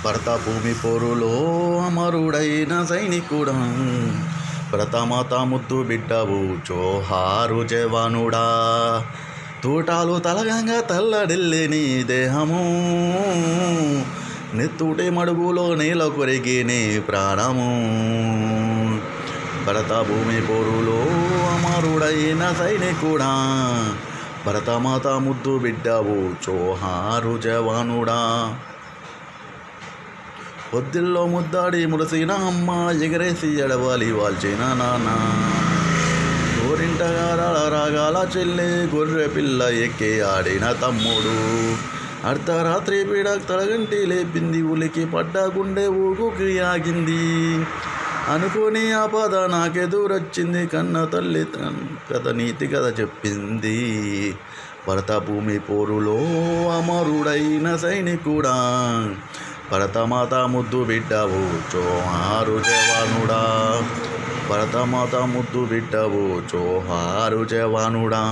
భరత భూమి పోరులో అమరుడైన సైనికుడా, భరతమాత ముద్దు బిడ్డవు జోహారు జవానుడా. తూటాలు తలగంగా తల్లడిల్లి నీ దేహము, నెత్తుటి మడుగులో నేల కొరిగి నీ ప్రాణము. భరత భూమి పోరులో అమరుడైన సైనికుడా, భరతమాత ముద్దు బిడ్డవు జోహారు జవానుడా. పొద్దుల్లో ముద్దాడి మురిసిన అమ్మ, ఎగరేసి ఎడవాలి వాల్చిన నాన్న. గోరింటగాల రాగాల చెల్లె, గొర్రె పిల్ల ఎక్కి ఆడిన తమ్ముడు. అర్ధరాత్రి పీడ తలగంటి లేపింది, ఉలికి పడ్డ గుండె ఊగుకి ఆగింది. అనుకోని ఆపద నాకెదురొచ్చింది, కన్న తల్లి కథ నీతి కథ చెప్పింది. భరత భూమి పోరులో అమరుడైన సైనికుడా, భరతమాత ముద్దు బిడ్డవు జోహారు జవానుడా. భరతమాత ముద్దు బిడ్డవు జోహారు జవానుడా.